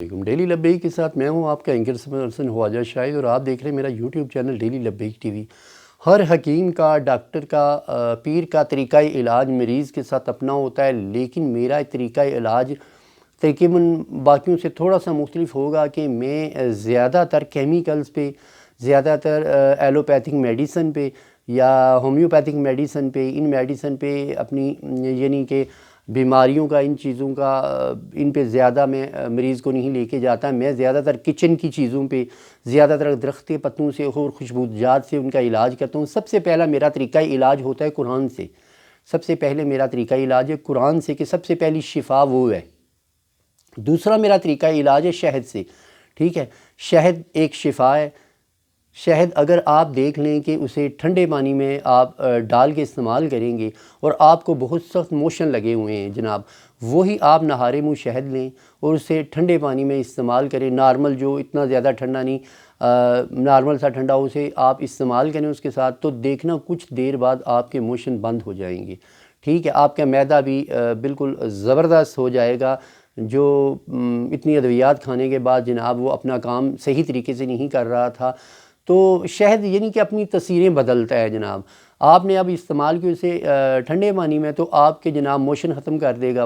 Daily لبیک کے ساتھ میں ہوں آپ کا اینکر سمرسن خواجہ شاہد، اور آپ دیکھ رہے ہیں میرا یوٹیوب چینل ڈیلی لبیک ٹی وی۔ ہر حکیم کا، ڈاکٹر کا، پیر کا طریقہ علاج مریض کے ساتھ اپنا ہوتا ہے، لیکن میرا طریقہ علاج تقریباً باقیوں سے تھوڑا سا مختلف ہوگا کہ میں زیادہ تر کیمیکلز پہ، زیادہ تر ایلوپیتھک میڈیسن پہ یا ہومیوپیتھک میڈیسن پہ، ان میڈیسن پہ اپنی یعنی کہ بیماریوں کا، ان چیزوں کا، ان پہ زیادہ میں مریض کو نہیں لے کے جاتا۔ میں زیادہ تر کچن کی چیزوں پہ، زیادہ تر درخت کے پتوں سے اور خوشبوجات سے ان کا علاج کرتا ہوں۔ سب سے پہلا میرا طریقہ علاج ہوتا ہے قرآن سے۔ سب سے پہلے میرا طریقہ علاج ہے قرآن سے، کہ سب سے پہلی شفا وہ ہے۔ دوسرا میرا طریقہ علاج ہے شہد سے، ٹھیک ہے۔ شہد ایک شفا ہے۔ شہد اگر آپ دیکھ لیں کہ اسے ٹھنڈے پانی میں آپ ڈال کے استعمال کریں گے اور آپ کو بہت سخت موشن لگے ہوئے ہیں جناب، وہی آپ نہارے منہ شہد لیں اور اسے ٹھنڈے پانی میں استعمال کریں۔ نارمل جو اتنا زیادہ ٹھنڈا نہیں، نارمل سا ٹھنڈا، اسے آپ استعمال کریں اس کے ساتھ، تو دیکھنا کچھ دیر بعد آپ کے موشن بند ہو جائیں گے، ٹھیک ہے۔ آپ کا معدہ بھی بالکل زبردست ہو جائے گا۔ جو اتنی ادویات کھانے کے بعد جناب وہ اپنا کام صحیح طریقے سے نہیں کر رہا تھا، تو شہد یعنی کہ اپنی تاثیریں بدلتا ہے جناب۔ آپ نے اب استعمال کی اسے ٹھنڈے پانی میں، تو آپ کے جناب موشن ختم کر دے گا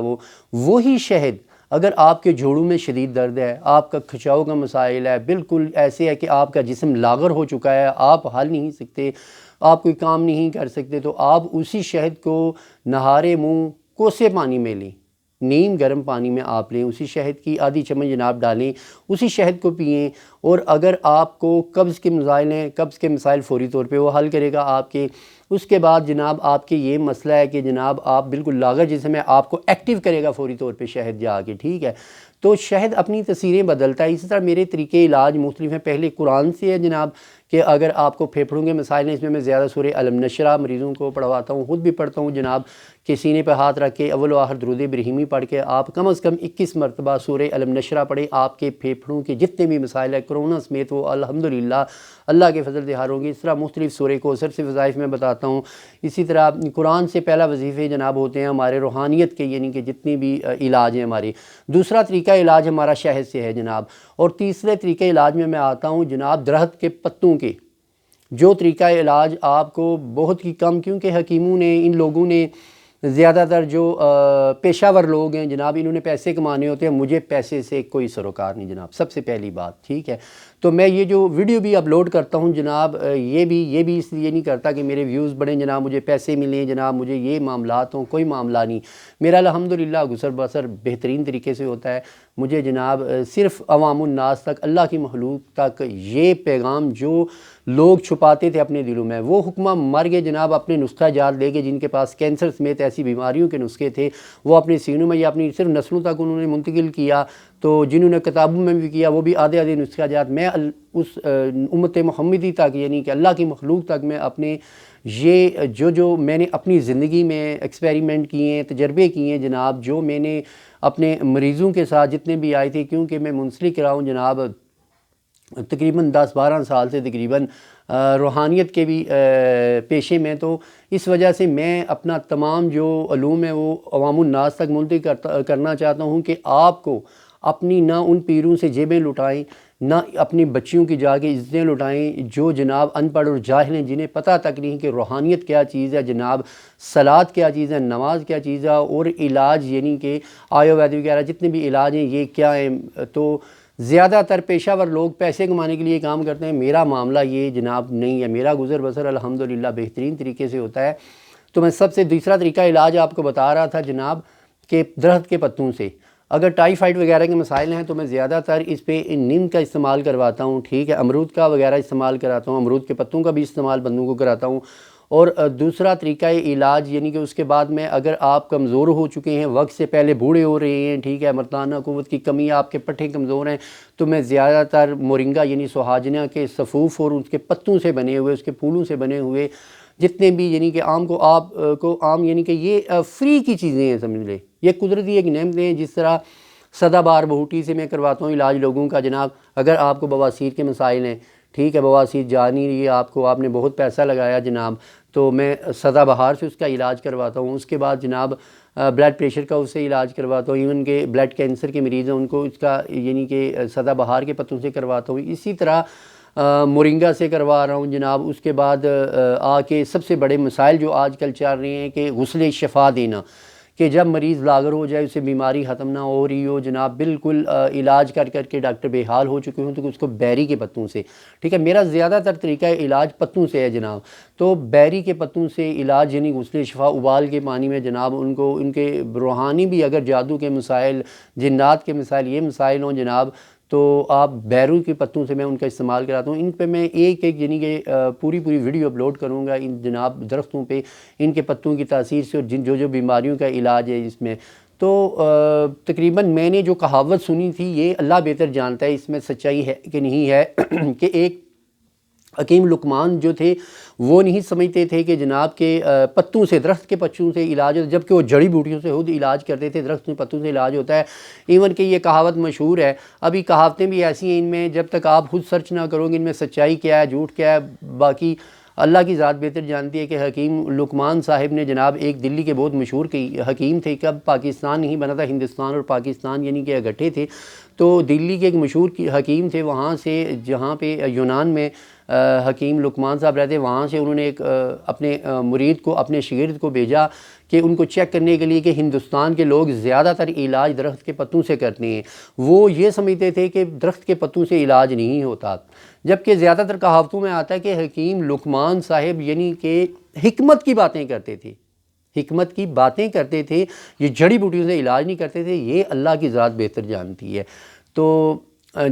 وہی شہد اگر آپ کے جوڑوں میں شدید درد ہے، آپ کا کھچاؤ کا مسائل ہے، بالکل ایسے ہے کہ آپ کا جسم لاغر ہو چکا ہے، آپ ہل نہیں سکتے، آپ کوئی کام نہیں کر سکتے، تو آپ اسی شہد کو نہارے منہ کوسے پانی میں لیں، نیم گرم پانی میں آپ لیں، اسی شہد کی آدھی چمچ جناب ڈالیں، اسی شہد کو پئیں۔ اور اگر آپ کو قبض کے مسائل ہیں، قبض کے مسائل فوری طور پہ وہ حل کرے گا آپ کے۔ اس کے بعد جناب آپ کے یہ مسئلہ ہے کہ جناب آپ بالکل لاغر جسم ہے، آپ کو ایکٹیو کرے گا فوری طور پہ شہد جا کے، ٹھیک ہے۔ تو شہد اپنی تاثیریں بدلتا ہے۔ اسی طرح میرے طریقے علاج مختلف ہیں۔ پہلے قرآن سے ہے جناب، کہ اگر آپ کو پھیپھڑوں کے مسائل ہیں، اس میں زیادہ سورہ الم نشرہ مریضوں کو پڑھواتا ہوں، خود بھی پڑھتا ہوں جناب، کہ سینے پہ ہاتھ رکھ کے اول و آخر درود ابراہیمی پڑھ کے آپ کم از کم 21 مرتبہ سورہ الم نشرہ پڑھیں۔ آپ کے پھیپھڑوں کے جتنے بھی مسائل ہیں کرونا سمیت وہ الحمدللہ اللہ کے فضل سے حل ہوں گے۔ اس طرح مختلف سورہ کوثر سے وظائف میں بتاتا ہوں۔ اسی طرح قرآن سے پہلا وظیفے جناب ہوتے ہیں ہمارے روحانیت کے، یعنی کہ جتنی بھی علاج ہیں ہمارے۔ دوسرا طریقہ علاج ہمارا شہد سے ہے جناب۔ اور تیسرے طریقہ علاج میں آتا ہوں جناب درخت کے پتوں کے، جو طریقہ علاج آپ کو بہت ہی کم، کیونکہ حکیموں نے، ان لوگوں نے زیادہ تر جو پیشہ ور لوگ ہیں جناب، انہوں نے پیسے کمانے ہوتے ہیں، مجھے پیسے سے کوئی سروکار نہیں جناب، سب سے پہلی بات، ٹھیک ہے۔ تو میں یہ جو ویڈیو بھی اپلوڈ کرتا ہوں جناب، یہ بھی اس لیے نہیں کرتا کہ میرے ویوز بڑھیں جناب، مجھے پیسے ملیں جناب، مجھے یہ معاملات ہوں، کوئی معاملہ نہیں۔ میرا الحمدللہ گزر بسر بہترین طریقے سے ہوتا ہے۔ مجھے جناب صرف عوام الناس تک، اللہ کی مخلوق تک یہ پیغام جو لوگ چھپاتے تھے اپنے دلوں میں، وہ حکمہ مر گئے جناب، اپنے نسخہ جات لے کے، جن کے پاس کینسر سمیت ایسی بیماریوں کے نسخے تھے، وہ اپنے سینوں میں یا اپنی صرف نسلوں تک انہوں نے منتقل کیا۔ تو جنہوں نے کتابوں میں بھی کیا، وہ بھی آدھے آدھے نسخہ جات میں اس امت محمدی تک، یعنی کہ اللہ کی مخلوق تک، میں اپنے یہ جو میں نے اپنی زندگی میں ایکسپیریمنٹ کیے ہیں، تجربے کیے ہیں جناب، جو میں نے اپنے مریضوں کے ساتھ جتنے بھی آئے تھے، کیونکہ میں منسلک رہا ہوں جناب تقریباً 10-12 سال سے تقریباً روحانیت کے بھی پیشے میں، تو اس وجہ سے میں اپنا تمام جو علوم ہے وہ عوام الناس تک منتقل کرنا چاہتا ہوں، کہ آپ کو اپنی نہ ان پیروں سے جیبیں لٹائیں، نہ اپنی بچیوں کی جا کے عزتیں لٹائیں، جو جناب ان پڑھ اور جاہل ہیں، جنہیں پتہ تک نہیں کہ روحانیت کیا چیز ہے جناب، صلاۃ کیا چیز ہے، نماز کیا چیز ہے، اور علاج یعنی کہ آیوروید وغیرہ جتنے بھی علاج ہیں یہ کیا ہیں۔ تو زیادہ تر پیشہ ور لوگ پیسے کمانے کے لیے کام کرتے ہیں، میرا معاملہ یہ جناب نہیں ہے، میرا گزر بسر الحمدللہ بہترین طریقے سے ہوتا ہے۔ تو میں سب سے دوسرا طریقہ علاج آپ کو بتا رہا تھا جناب، کہ درخت کے پتوں سے اگر ٹائیفائڈ وغیرہ کے مسائل ہیں، تو میں زیادہ تر اس پہ نیم کا استعمال کرواتا ہوں، ٹھیک ہے، امرود کا وغیرہ استعمال کراتا ہوں، امرود کے پتوں کا بھی استعمال بندوں کو کراتا ہوں۔ اور دوسرا طریقہ علاج یعنی کہ اس کے بعد میں، اگر آپ کمزور ہو چکے ہیں، وقت سے پہلے بوڑھے ہو رہے ہیں، ٹھیک ہے، مردانہ قوت کی کمی، آپ کے پٹھے کمزور ہیں، تو میں زیادہ تر مورنگا یعنی سوہاجنہ کے صفوف اور اس کے پتوں سے بنے ہوئے، اس کے پھولوں سے بنے ہوئے جتنے بھی یعنی کہ آپ کو عام یعنی کہ یہ فری کی چیزیں ہیں، سمجھ لیں، یہ قدرتی ایک نعمتیں ہیں۔ جس طرح سدا بار بہوٹی سے میں کرواتا ہوں علاج لوگوں کا جناب، اگر آپ کو بواسیر کے مسائل ہیں، ٹھیک ہے، بواسیر جا نہیں رہی ہے آپ کو، آپ نے بہت پیسہ لگایا جناب، تو میں سدا بہار سے اس کا علاج کرواتا ہوں، اس کے بعد جناب بلڈ پریشر کا اس سے علاج کرواتا ہوں، ایون کہ بلڈ کینسر کے مریض ہیں ان کو اس کا یعنی کہ سدا بہار کے پتوں سے کرواتا ہوں، اسی طرح مورنگا سے کروا رہا ہوں جناب۔ اس کے بعد آ کے سب سے بڑے مسائل جو آج کل چل رہے ہیں کہ غسل شفا دینا، کہ جب مریض لاغر ہو جائے، اسے بیماری ختم نہ ہو رہی ہو جناب، بالکل علاج کر کر کے ڈاکٹر بے حال ہو چکے ہوں، تو اس کو بیری کے پتوں سے، ٹھیک ہے، میرا زیادہ تر طریقہ علاج پتوں سے ہے جناب۔ تو بیری کے پتوں سے علاج یعنی غسل شفا، ابال کے پانی میں جناب ان کو، ان کے روحانی بھی اگر جادو کے مسائل، جنات کے مسائل، یہ مسائل ہوں جناب، تو آپ بیرو کے پتوں سے میں ان کا استعمال کراتا ہوں۔ ان پہ میں ایک یعنی کہ پوری ویڈیو اپلوڈ کروں گا ان جناب درختوں پہ، ان کے پتوں کی تاثیر سے، اور جو بیماریوں کا علاج ہے اس میں۔ تو تقریباً میں نے جو کہاوت سنی تھی، یہ اللہ بہتر جانتا ہے اس میں سچائی ہے کہ نہیں ہے، کہ ایک حکیم لقمان جو تھے وہ نہیں سمجھتے تھے کہ جناب کے پتوں سے، درخت کے پتوں سے علاج ہوتا ہے، جبکہ وہ جڑی بوٹیوں سے خود علاج کرتے تھے، درخت کے پتوں سے علاج ہوتا ہے۔ ایون کہ یہ کہاوت مشہور ہے، ابھی کہاوتیں بھی ایسی ہیں ان میں، جب تک آپ خود سرچ نہ کرو گے ان میں سچائی کیا ہے، جھوٹ کیا ہے، باقی اللہ کی ذات بہتر جانتی ہے۔ کہ حکیم لقمان صاحب نے جناب، ایک دلی کے بہت مشہور حکیم تھے، کب پاکستان نہیں بنا تھا، ہندوستان اور پاکستان یعنی کہ اکٹھے تھے، تو دلی کے ایک مشہور حکیم تھے، وہاں سے جہاں پہ یونان میں حکیم لقمان صاحب رہتے، وہاں سے انہوں نے ایک اپنے مرید کو، اپنے شاگرد کو بھیجا کہ ان کو چیک کرنے کے لیے کہ ہندوستان کے لوگ زیادہ تر علاج درخت کے پتوں سے کرتے ہیں۔ وہ یہ سمجھتے تھے کہ درخت کے پتوں سے علاج نہیں ہوتا، جبکہ زیادہ تر کہاوتوں میں آتا ہے کہ حکیم لقمان صاحب یعنی کہ حکمت کی باتیں کرتے تھے، حکمت کی باتیں کرتے تھے، یہ جڑی بوٹیوں سے علاج نہیں کرتے تھے، یہ اللہ کی ذات بہتر جانتی ہے۔ تو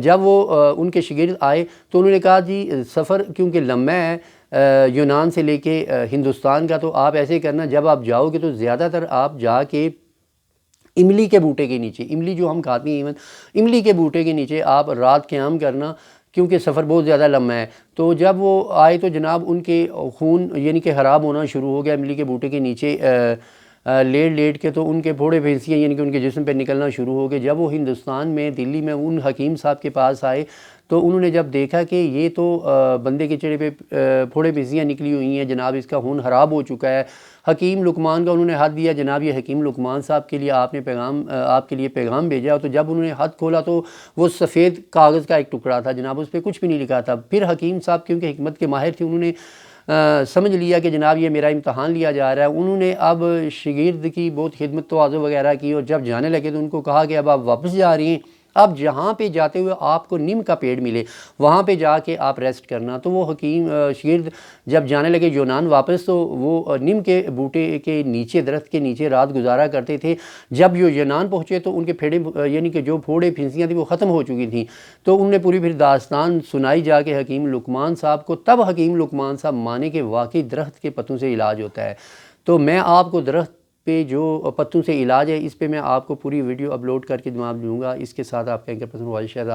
جب وہ ان کے شاگرد آئے تو انہوں نے کہا جی سفر کیونکہ لمبا ہے یونان سے لے کے ہندوستان کا، تو آپ ایسے کرنا، جب آپ جاؤ گے تو زیادہ تر آپ جا کے املی کے بوٹے کے نیچے، املی جو ہم کھاتے ہیں ایون، املی کے بوٹے کے نیچے آپ رات قیام کرنا، کیونکہ سفر بہت زیادہ لمبا ہے۔ تو جب وہ آئے تو جناب ان کے خون یعنی کہ خراب ہونا شروع ہو گیا، املی کے بوٹے کے نیچے لیٹ کے، تو ان کے پھوڑے پھنسیاں یعنی کہ ان کے جسم پہ نکلنا شروع ہو گئے۔ جب وہ ہندوستان میں دلی میں ان حکیم صاحب کے پاس آئے تو انہوں نے جب دیکھا کہ یہ تو بندے کے چہرے پہ پھوڑے پھنسیاں نکلی ہوئی ہیں جناب، اس کا خون خراب ہو چکا ہے، حکیم لقمان کا انہوں نے ہاتھ دیا، جناب یہ حکیم لقمان صاحب کے لیے آپ کے لیے پیغام بھیجا۔ تو جب انہوں نے ہاتھ کھولا تو وہ سفید کاغذ کا ایک ٹکڑا تھا جناب، اس پہ کچھ بھی نہیں لکھا تھا۔ پھر حکیم صاحب کیونکہ حکمت کے ماہر تھے، انہوں نے سمجھ لیا کہ جناب یہ میرا امتحان لیا جا رہا ہے۔ انہوں نے اب شاگرد کی بہت خدمت تواضع وغیرہ کی، اور جب جانے لگے تو ان کو کہا کہ اب آپ واپس جا رہی ہیں، اب جہاں پہ جاتے ہوئے آپ کو نیم کا پیڑ ملے وہاں پہ جا کے آپ ریسٹ کرنا۔ تو وہ حکیم شاگرد جب جانے لگے یونان واپس، تو وہ نیم کے بوٹے کے نیچے، درخت کے نیچے رات گزارا کرتے تھے۔ جب یہ یونان پہنچے تو ان کے پھیڑے یعنی کہ جو پھوڑے پھنسیاں تھیں وہ ختم ہو چکی تھیں۔ تو انہوں نے پوری پھر داستان سنائی جا کے حکیم لقمان صاحب کو، تب حکیم لقمان صاحب مانے کہ واقعی درخت کے پتوں سے علاج ہوتا ہے۔ تو میں آپ کو درخت پہ جو پتوں سے علاج ہے، اس پہ میں آپ کو پوری ویڈیو اپلوڈ کر کے جواب دوں گا۔ اس کے ساتھ آپ کا اینکر پرسن واجد شاہد